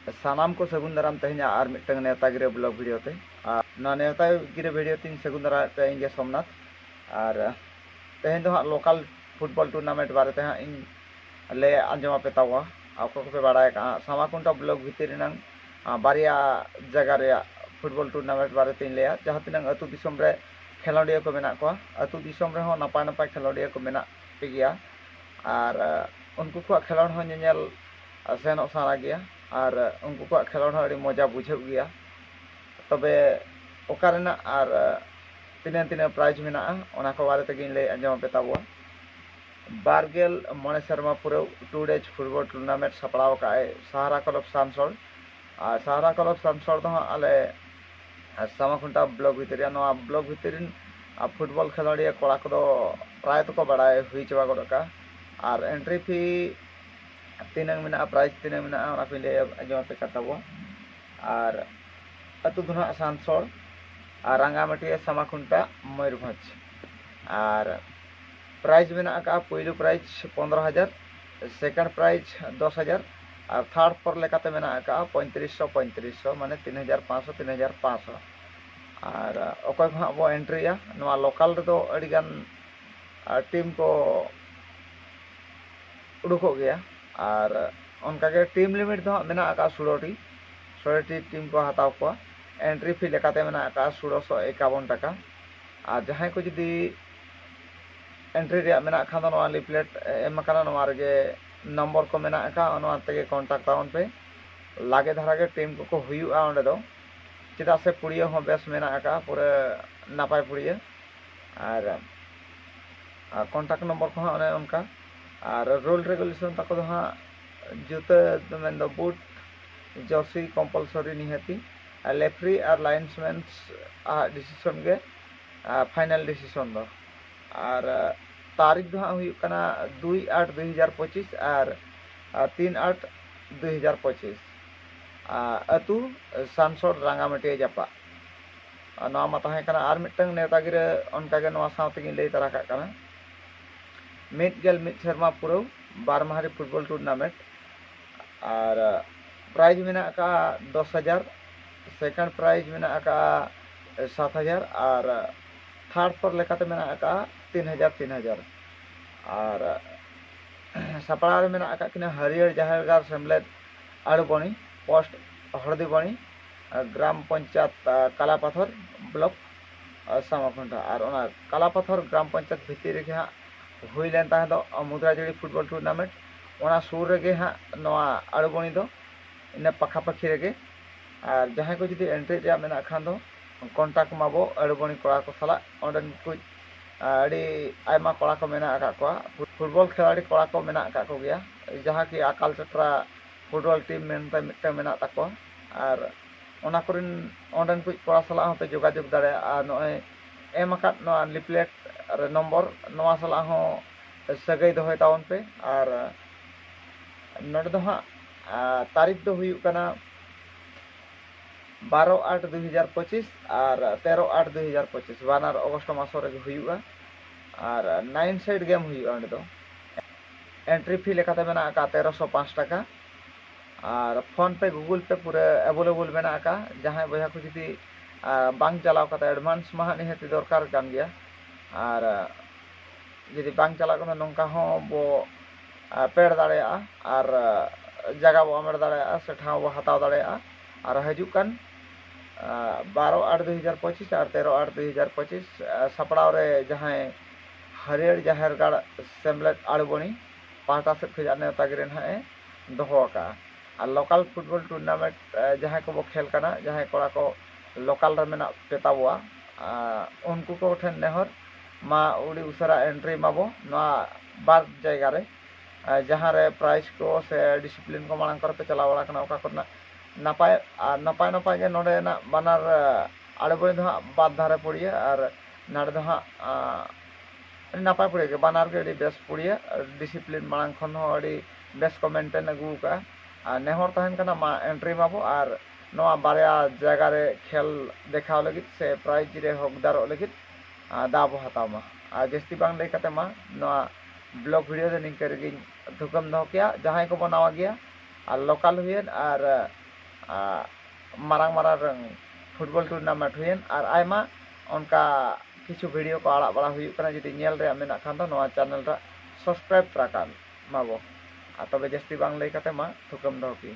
सानाम को सगुन दाराम तेहना आर मिटंग नेता गिरे ब्लॉग वीडियो ते ना नेता गिरे वीडियो तीन सगुन दारा पे इंगे सोमनाथ और तेहन दो हाँ लोकल फुटबॉल टूर्नामेंट बारे ते हाँ इन ले आंजमा पे तावा आपको पे बाड़ा का सामाकुंटा ब्लॉग भीतर नंग बारिया जगह रे फुटबॉल टूर्नामेंट बारे तीन ले जहाँ तिनंग अतु दिसम रे खेलोडिया को मेना को अतु दिसम रे हो नपाय नपाय खेलोडिया को मेना पे गया और उनको को खेलोड हो नेल सेनो सारा गया और उनको को खेलोड हो मजा बुझे गया तबे ओकारेना और तीन तीन प्राइज मेना ओना को बारे ते ले आंजमा पे तावा बारगेल मने शर्मा पूरे 2 डेज फुटबॉल टूर्नामेंट सपड़ाव का सहारा क्लब सांसड़ और सहारा क्लब सांसड़ दो आले सामाखुंटा ब्लॉक भितर ब्लॉक भितर फुटबॉल खेलोड़िया कड़ा को प्राय तो बाड़ा हुई चाबा गड़ा और एंट्री फी तीनंग मेना प्राइज तीनंग मेना ले आंजमा पे कताबो और अतु दो सांसड़ और रांगामाटी सामाखुंटा मयूरभंज और प्राइज मेना का पहलू प्राइज 15,000 सेकंड प्राइज 10,000 और थर्ड पर लेकाते मेना का 3500 माने 3,500 3,500 और अकोय को अब एंट्रीया नवा लोकल रे दो अडिगान टीम को उडुको गया और उनका के टीम लिमिट दो मेना का 16टी टीम को हताव को एंट्री फी लेकाते मेना का 1651 टाका और जहां को जदी एंट्री रे मेना खान दो लिफलेट एम काना रे नंबर को मेना का तेगे कॉन्टैक्ट ताउन पे लागे धारा के टीम को हुआ ओंडे दो चेदा से पुड़िया हो बेस मेना का पूरे नापाय पुड़िया और कॉन्टैक्ट नंबर को हाँ उनका और रूल रेगुलेशन तक हाँ जूते मेन दो बूट जर्सी कंपलसरी निहती लेफ्री और लाइन्समैन डिसीजन के फाइनल डिसीजन दो और तारीख दो हाँ 2/8/2025 और 3/8/2025 अतु सांसड़ रांगामाटी जापा और मिटंग नेतागिरी उनका साथी लई तरा का मिट शर्मा पुरव 12 माहारी फुटबॉल टूर्नामेंट और प्राइज मेना का 10,000 सेकंड प्राइज मेना का 7,000 और थर्ड पर लेकाते मेना का 3,000 और सपड़ा मेना का हरियर जहारगार सेमलेट आड़ुबणी पोस्ट हरदीबणी ग्राम पंचायत कालापाथर ब्लॉक सामाखुंटा और कालापाथर ग्राम पंचायत भितर रे हाँ हुई लेन मुद्राजड़ी फुटबॉल टूर्नामेंट सूर रे हाँ आड़ुबणी दो इन पखापाखी रे और जहां को जुदी एंट्री रे मेना खान दो कॉन्टैक्ट माबो आड़ुबणी कड़ा को साला ओंडन को आयमा कड़ा को मेना का फुटबॉल खिलाड़ी कड़ा को मेना को गया जहां की अकाल चक्रा फुटबॉल टीम मेनते मिट्टे मेना तको और ओना कोरिन ओंडन को कड़ा साला होते जोगाजोग दाड़े और नय एम अकात लिफलेट रे नंबर नवा साला हो सगई दोहय ताउन पे और नोड दो हाँ तारीख दो हुई कना 12/8/2025 और 13/8/2025 बानार अगस्त मास रे हुआ और 9 साइड गेम हुआ दो एंट्री फी लेकाते मेना का 1305 टाका और फोन पे गूगल पे पूरे अवेलेबल मेना का जहां बया को जुदी बांग चलाव का एडवांस मा निहती दरकार कान गया और जुदी बांग चला को नंका हो बो पेड़ दाड़ेया और जगह बो अमेड़ दाड़ेया से ठाव बो हताव दाड़ेया और हजुकान 12/8/2025 और 13/8/2025 सपड़ाव रे जहां हरियर जहारगाड़ सेमलेट आड़ुबणी पाटा से खुजा नेतागिरी हाँ दोहो का और लोकल फुटबॉल टूर्नामेंट जहां को बो खेल करना जहां कड़ा को लोकल रे मेना पेताबुआ उनको को ठेन नेहर मा उड़ी उसरा एंट्री माबो बार जगह रे जहां रे प्राइज को से डिसिप्लिन को मांग कर पे चला वाला कना ओका करना नपाय नपाय के नोडे ना बानार आड़ुबणी दो बाद धारे पड़िया और नाड़े दो नपाय पड़े के बानार के बेस पड़िया डिसिप्लिन मांग खन हो बेस को मेंटेन अगू का नेहर तहन कना मा एंट्री माबो और नवा बारया जगह रे खेल देखाव लगित से प्राइज रे हकदार लगित दाबो हतामा और जस्ती बांग लई कते मा नवा ब्लॉग वीडियो निंकर गिन थुकम दो किया जहां को बनावा गया और लोकल हुए और marang marang football tournament huyen ar aima onka kichu video ko arak bara huyuk kana jodi nyel re menak khan do noa channel ra subscribe rakan mabo tobe jasti bang lay kate ma thukam do ki